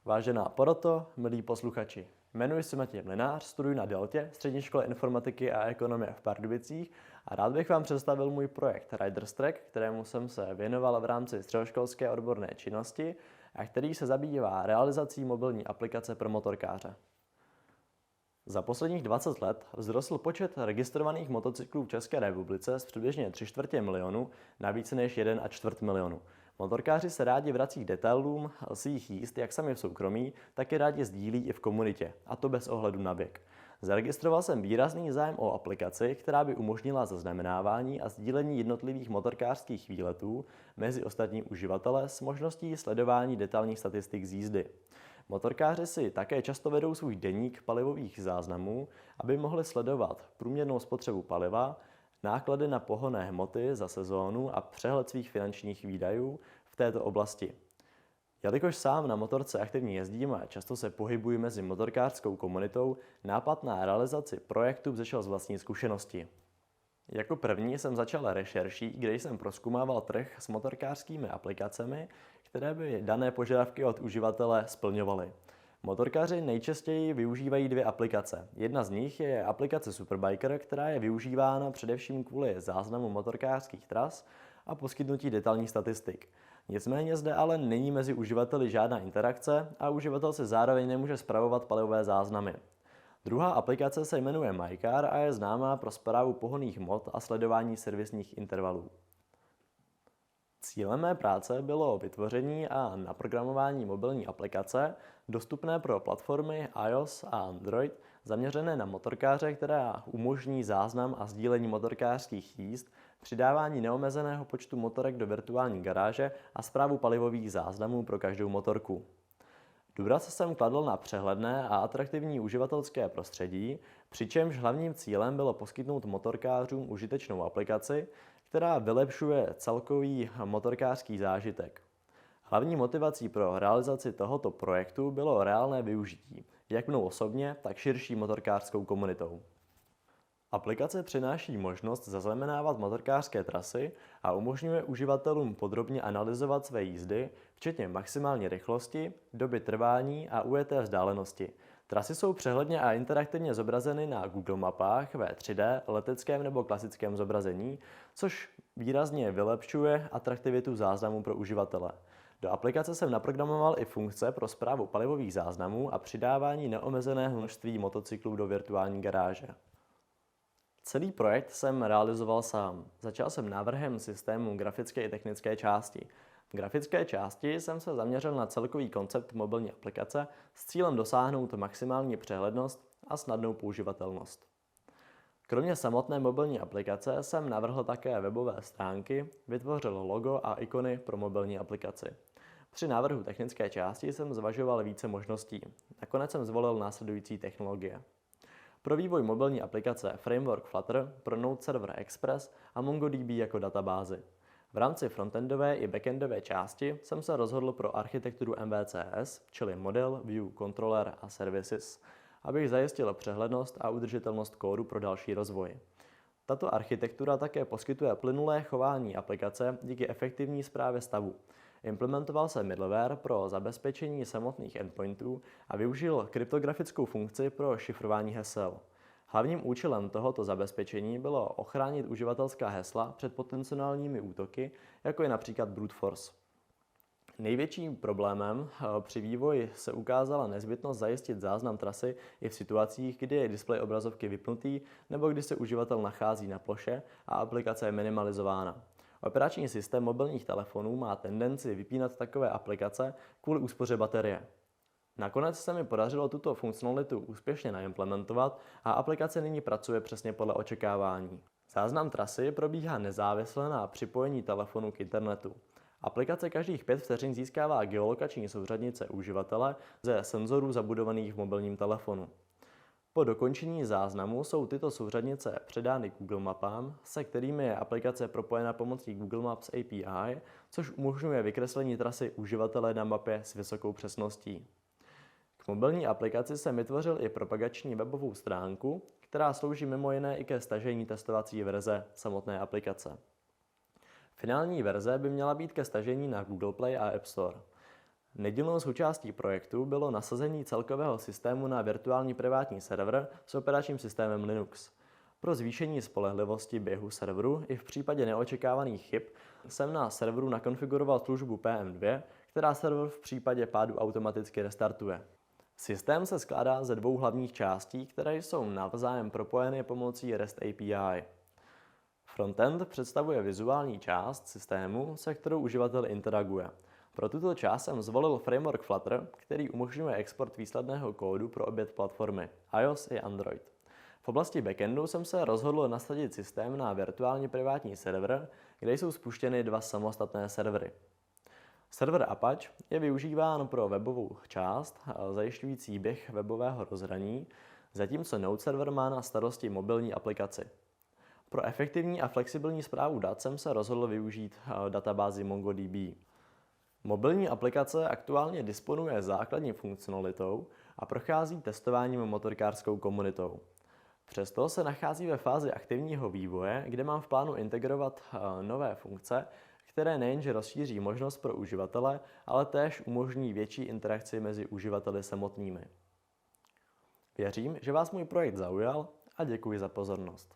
Vážená poroto, milí posluchači, jmenuji se Matěj Mlynář, studuji na Deltě, Střední škole informatiky a ekonomie v Pardubicích a rád bych vám představil můj projekt Riders Track, kterému jsem se věnoval v rámci středoškolské odborné činnosti a který se zabývá realizací mobilní aplikace pro motorkáře. Za posledních 20 let vzrostl počet registrovaných motocyklů v České republice z přibližně 3/4 milionu na více než 1,25 milionu. Motorkáři se rádi vrací k detailům svých jízd, jak sami v soukromí, tak je rádi sdílí i v komunitě, a to bez ohledu na věk. Zaregistroval jsem výrazný zájem o aplikaci, která by umožnila zaznamenávání a sdílení jednotlivých motorkářských výletů mezi ostatní uživatele s možností sledování detailních statistik z jízdy. Motorkáři si také často vedou svůj deník palivových záznamů, aby mohli sledovat průměrnou spotřebu paliva, náklady na pohonné hmoty za sezónu a přehled svých finančních výdajů v této oblasti. Jelikož sám na motorce aktivně jezdím a často se pohybuji mezi motorkářskou komunitou, nápad na realizaci projektu vzešel z vlastní zkušenosti. Jako první jsem začal rešerší, kde jsem prozkoumával trh s motorkářskými aplikacemi, které by dané požadavky od uživatele splňovaly. Motorkáři nejčastěji využívají dvě aplikace. Jedna z nich je aplikace Superbiker, která je využívána především kvůli záznamu motorkářských tras a poskytnutí detailních statistik. Nicméně zde ale není mezi uživateli žádná interakce a uživatel se zároveň nemůže spravovat palivové záznamy. Druhá aplikace se jmenuje MyCar a je známá pro správu pohonných hmot a sledování servisních intervalů. Cílem mé práce bylo vytvoření a naprogramování mobilní aplikace, dostupné pro platformy iOS a Android, zaměřené na motorkáře, která umožní záznam a sdílení motorkářských jízd, přidávání neomezeného počtu motorek do virtuální garáže a správu palivových záznamů pro každou motorku. Důraz jsem kladl na přehledné a atraktivní uživatelské prostředí, přičemž hlavním cílem bylo poskytnout motorkářům užitečnou aplikaci, která vylepšuje celkový motorkářský zážitek. Hlavní motivací pro realizaci tohoto projektu bylo reálné využití, jak mnou osobně, tak širší motorkářskou komunitou. Aplikace přináší možnost zaznamenávat motorkářské trasy a umožňuje uživatelům podrobně analyzovat své jízdy, včetně maximální rychlosti, doby trvání a ujeté vzdálenosti. Trasy jsou přehledně a interaktivně zobrazeny na Google mapách ve 3D, leteckém nebo klasickém zobrazení, což výrazně vylepšuje atraktivitu záznamů pro uživatele. Do aplikace jsem naprogramoval i funkce pro správu palivových záznamů a přidávání neomezeného množství motocyklů do virtuální garáže. Celý projekt jsem realizoval sám. Začal jsem návrhem systému grafické i technické části. V grafické části jsem se zaměřil na celkový koncept mobilní aplikace s cílem dosáhnout maximální přehlednost a snadnou používatelnost. Kromě samotné mobilní aplikace jsem navrhl také webové stránky, vytvořil logo a ikony pro mobilní aplikaci. Při návrhu technické části jsem zvažoval více možností. Nakonec jsem zvolil následující technologie. Pro vývoj mobilní aplikace framework Flutter, pro Node Server Express a MongoDB jako databázi. V rámci frontendové i backendové části jsem se rozhodl pro architekturu MVCS, čili Model, View, Controller a Services, abych zajistil přehlednost a udržitelnost kódu pro další rozvoj. Tato architektura také poskytuje plynulé chování aplikace díky efektivní správě stavu. Implementoval jsem middleware pro zabezpečení samotných endpointů a využil kryptografickou funkci pro šifrování hesel. Hlavním účelem tohoto zabezpečení bylo ochránit uživatelská hesla před potenciálními útoky, jako je například brute force. Největším problémem při vývoji se ukázala nezbytnost zajistit záznam trasy i v situacích, kdy je displej obrazovky vypnutý nebo kdy se uživatel nachází na ploše a aplikace je minimalizována. Operační systém mobilních telefonů má tendenci vypínat takové aplikace kvůli úspoře baterie. Nakonec se mi podařilo tuto funkcionalitu úspěšně naimplementovat a aplikace nyní pracuje přesně podle očekávání. Záznam trasy probíhá nezávisle na připojení telefonu k internetu. Aplikace každých 5 vteřin získává geolokační souřadnice uživatele ze senzorů zabudovaných v mobilním telefonu. Po dokončení záznamu jsou tyto souřadnice předány Google mapám, se kterými je aplikace propojena pomocí Google Maps API, což umožňuje vykreslení trasy uživatele na mapě s vysokou přesností. K mobilní aplikaci jsem vytvořil i propagační webovou stránku, která slouží mimo jiné i ke stažení testovací verze samotné aplikace. Finální verze by měla být ke stažení na Google Play a App Store. Nedílnou součástí projektu bylo nasazení celkového systému na virtuální privátní server s operačním systémem Linux. Pro zvýšení spolehlivosti běhu serveru i v případě neočekávaných chyb jsem na serveru nakonfiguroval službu PM2, která server v případě pádu automaticky restartuje. Systém se skládá ze dvou hlavních částí, které jsou navzájem propojeny pomocí REST API. Frontend představuje vizuální část systému, se kterou uživatel interaguje. Pro tuto část jsem zvolil framework Flutter, který umožňuje export výsledného kódu pro obě platformy, iOS i Android. V oblasti backendu jsem se rozhodl nasadit systém na virtuální privátní server, kde jsou spuštěny dva samostatné servery. Server Apache je využíván pro webovou část, zajišťující běh webového rozhraní, zatímco Node server má na starosti mobilní aplikaci. Pro efektivní a flexibilní správu dat jsem se rozhodl využít databázi MongoDB. Mobilní aplikace aktuálně disponuje základní funkcionalitou a prochází testováním motorkářskou komunitou. Přesto se nachází ve fázi aktivního vývoje, kde mám v plánu integrovat nové funkce, které nejenže rozšíří možnost pro uživatele, ale též umožní větší interakci mezi uživateli samotnými. Věřím, že vás můj projekt zaujal a děkuji za pozornost.